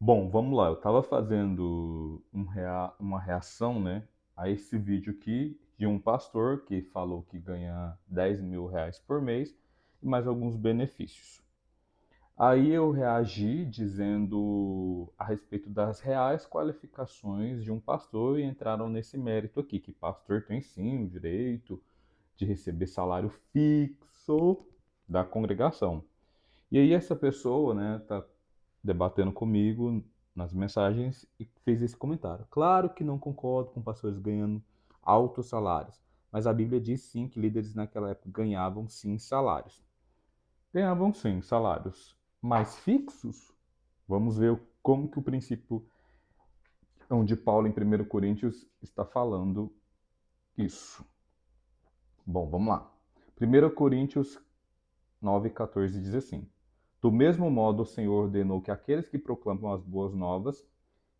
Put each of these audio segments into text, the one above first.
Bom, vamos lá. Eu estava fazendo uma reação, né, a esse vídeo aqui de um pastor que falou que ganha R$ 10.000 por mês e mais alguns benefícios. Aí eu reagi dizendo a respeito das reais qualificações de um pastor e entraram nesse mérito aqui, que pastor tem sim o direito de receber salário fixo da congregação. E aí essa pessoa, né, tá debatendo comigo nas mensagens e fez esse comentário. Claro que não concordo com pastores ganhando altos salários, mas a Bíblia diz sim que líderes naquela época ganhavam sim salários. Ganhavam sim salários mais fixos. Vamos ver como que o princípio onde Paulo em 1 Coríntios está falando isso. Bom, vamos lá. 1 Coríntios 9,14 diz assim: Do mesmo modo, o Senhor ordenou que aqueles que proclamam as boas novas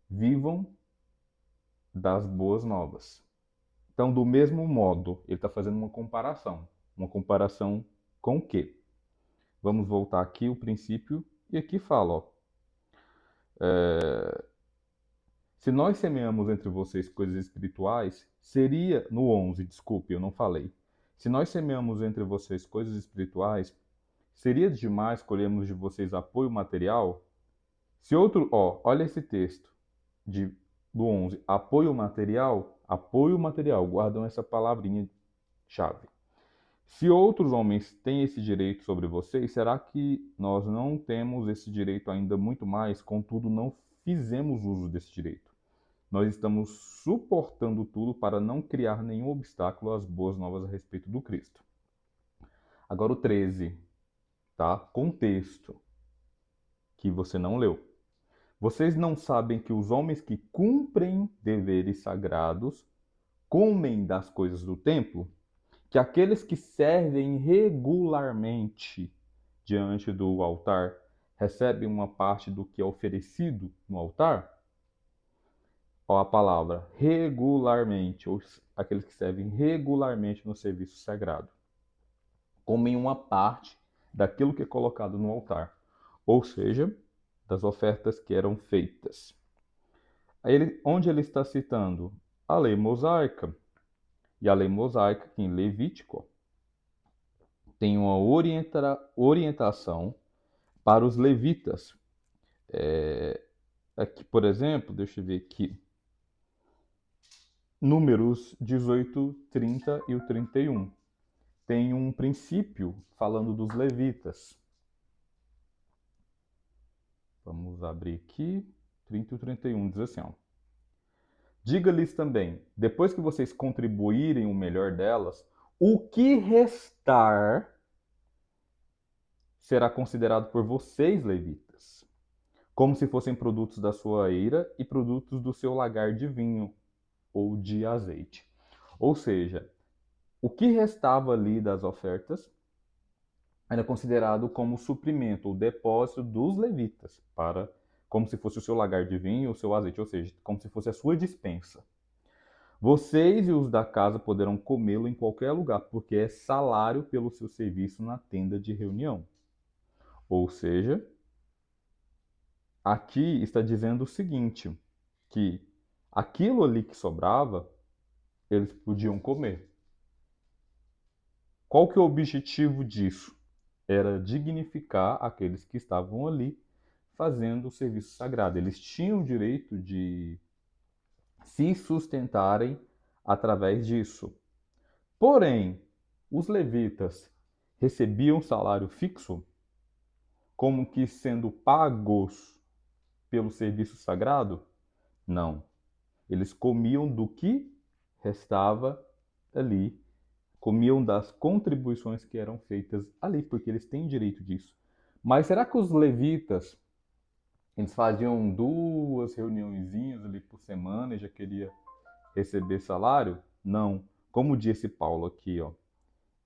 vivam das boas novas. Então, do mesmo modo, ele está fazendo uma comparação. Uma comparação com o quê? Vamos voltar aqui o princípio e aqui fala, ó, se nós semeamos entre vocês coisas espirituais, seria no 11, desculpe, eu não falei. Se nós semeamos entre vocês coisas espirituais, seria demais colhermos de vocês apoio material? Se outro, ó, olha esse texto de, do 11, apoio material, guardam essa palavrinha chave. Se outros homens têm esse direito sobre vocês, será que nós não temos esse direito ainda muito mais? Contudo, não fizemos uso desse direito. Nós estamos suportando tudo para não criar nenhum obstáculo às boas novas a respeito do Cristo. Agora o 13, tá? Contexto que você não leu. Vocês não sabem que os homens que cumprem deveres sagrados comem das coisas do templo? Que aqueles que servem regularmente diante do altar recebem uma parte do que é oferecido no altar? Ó, a palavra regularmente, ou aqueles que servem regularmente no serviço sagrado, comem uma parte daquilo que é colocado no altar, ou seja, das ofertas que eram feitas. Aí onde ele está citando? A lei mosaica. E a lei mosaica, em Levítico, tem uma orientação para os levitas. Aqui, por exemplo, deixa eu ver aqui, Números 18, 30 e o 31. Tem um princípio falando dos levitas. Vamos abrir aqui, 30 e 31, diz assim, ó. Diga-lhes também, depois que vocês contribuírem o melhor delas, o que restar será considerado por vocês, levitas, como se fossem produtos da sua eira e produtos do seu lagar de vinho ou de azeite. Ou seja, o que restava ali das ofertas era considerado como suprimento ou depósito dos levitas, para como se fosse o seu lagar de vinho ou o seu azeite, ou seja, como se fosse a sua dispensa. Vocês e os da casa poderão comê-lo em qualquer lugar, porque é salário pelo seu serviço na tenda de reunião. Ou seja, aqui está dizendo o seguinte, que aquilo ali que sobrava, eles podiam comer. Qual que é o objetivo disso? Era dignificar aqueles que estavam ali fazendo o serviço sagrado. Eles tinham o direito de se sustentarem através disso. Porém, os levitas recebiam salário fixo, como que sendo pagos pelo serviço sagrado? Não. Eles comiam do que restava ali, comiam das contribuições que eram feitas ali, porque eles têm direito disso. Mas será que os levitas, eles faziam duas reuniõezinhas ali por semana e já queria receber salário? Não. Como disse Paulo aqui, ó,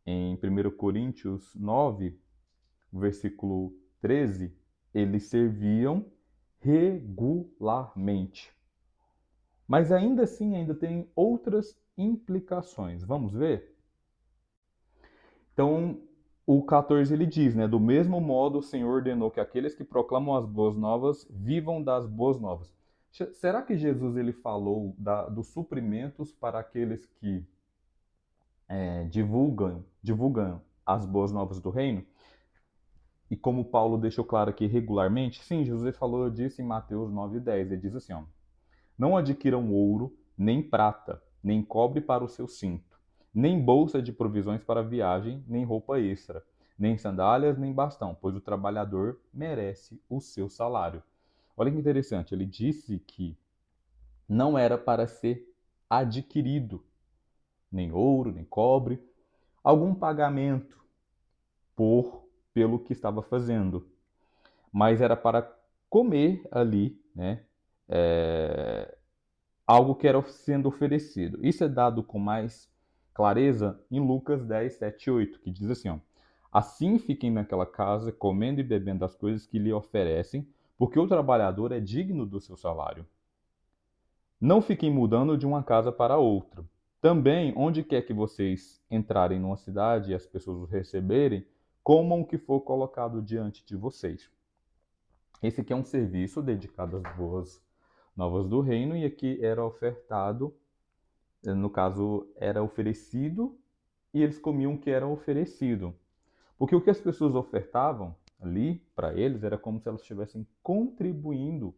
em 1 Coríntios 9, versículo 13, eles serviam regularmente. Mas ainda assim, ainda tem outras implicações. Vamos ver? Então, o 14 ele diz, né? Do mesmo modo, o Senhor ordenou que aqueles que proclamam as boas novas vivam das boas novas. Será que Jesus ele falou dos suprimentos para aqueles que divulgam as boas novas do reino? E como Paulo deixou claro aqui regularmente, sim, Jesus falou disso em Mateus 9:10. Ele diz assim, ó, não adquiram ouro, nem prata, nem cobre para o seu cinto, nem bolsa de provisões para a viagem, nem roupa extra, nem sandálias, nem bastão, pois o trabalhador merece o seu salário. Olha que interessante, ele disse que não era para ser adquirido nem ouro, nem cobre, algum pagamento pelo que estava fazendo, mas era para comer ali, né? É, algo que era sendo oferecido. Isso é dado com mais clareza em Lucas 10, 7 e 8, que diz assim, ó, assim fiquem naquela casa, comendo e bebendo as coisas que lhe oferecem, porque o trabalhador é digno do seu salário. Não fiquem mudando de uma casa para outra. Também, onde quer que vocês entrarem numa cidade e as pessoas os receberem, comam o que for colocado diante de vocês. Esse aqui é um serviço dedicado às boas novas do reino e aqui era ofertado, no caso, era oferecido e eles comiam o que era oferecido. Porque o que as pessoas ofertavam ali para eles era como se elas estivessem contribuindo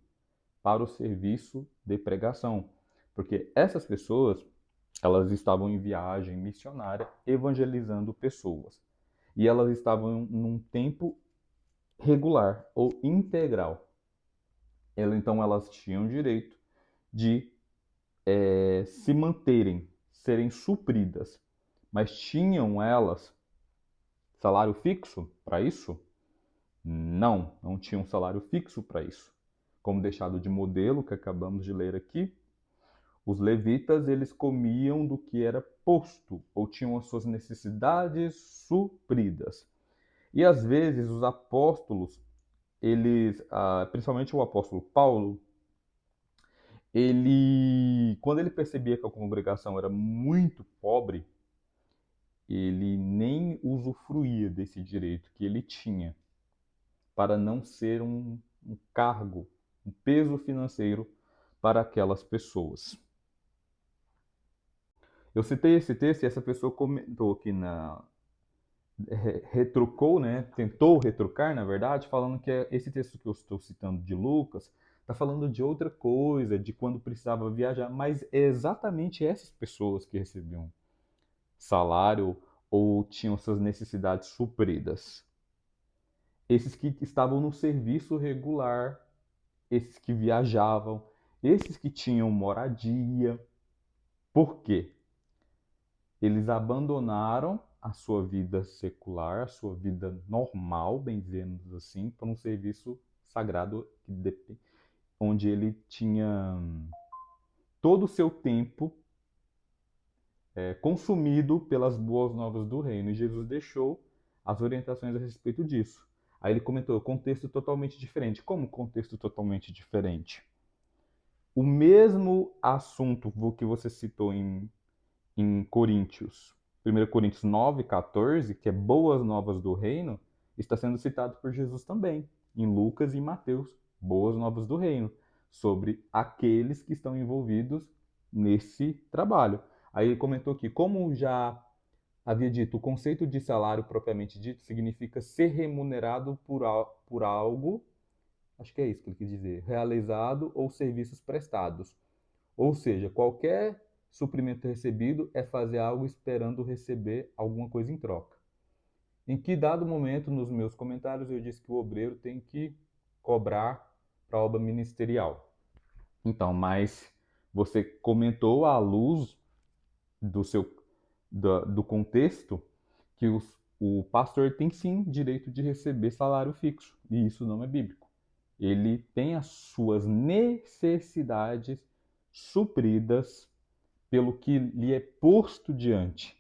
para o serviço de pregação. Porque essas pessoas, elas estavam em viagem missionária evangelizando pessoas. E elas estavam num tempo regular ou integral. Então elas tinham direito de se manterem, serem supridas. Mas tinham elas salário fixo para isso? Não, não tinham salário fixo para isso. Como deixado de modelo, que acabamos de ler aqui, os levitas eles comiam do que era posto ou tinham as suas necessidades supridas. E às vezes os apóstolos, eles, principalmente o apóstolo Paulo, quando ele percebia que a congregação era muito pobre, ele nem usufruía desse direito que ele tinha para não ser um cargo, um peso financeiro para aquelas pessoas. Eu citei esse texto e essa pessoa comentou aqui retrucou, né? Tentou retrucar, na verdade, falando que esse texto que eu estou citando de Lucas está falando de outra coisa, de quando precisava viajar, mas é exatamente essas pessoas que recebiam salário ou tinham suas necessidades supridas. Esses que estavam no serviço regular, esses que viajavam, esses que tinham moradia. Por quê? Eles abandonaram a sua vida secular, a sua vida normal, bem dizemos assim, para um serviço sagrado onde ele tinha todo o seu tempo consumido pelas boas novas do reino. E Jesus deixou as orientações a respeito disso. Aí ele comentou, contexto totalmente diferente. Como contexto totalmente diferente? O mesmo assunto que você citou em Coríntios, 1 Coríntios 9, 14, que é boas novas do reino, está sendo citado por Jesus também, em Lucas e Mateus, boas novas do reino, sobre aqueles que estão envolvidos nesse trabalho. Aí ele comentou que, como já havia dito, o conceito de salário propriamente dito significa ser remunerado por algo, acho que é isso que ele quis dizer, realizado ou serviços prestados. Ou seja, qualquer suprimento recebido é fazer algo esperando receber alguma coisa em troca. Em que dado momento, nos meus comentários, eu disse que o obreiro tem que cobrar para a obra ministerial. Então, mas você comentou à luz do contexto que o pastor tem sim direito de receber salário fixo, e isso não é bíblico. Ele tem as suas necessidades supridas pelo que lhe é posto diante,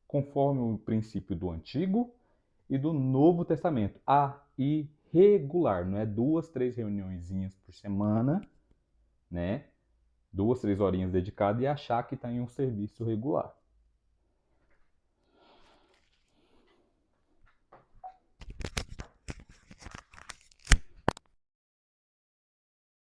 conforme o princípio do Antigo e do Novo Testamento. Irregular, não é 2, 3 reuniõezinhas por semana, né? 2, 3 horinhas dedicadas e achar que está em um serviço regular.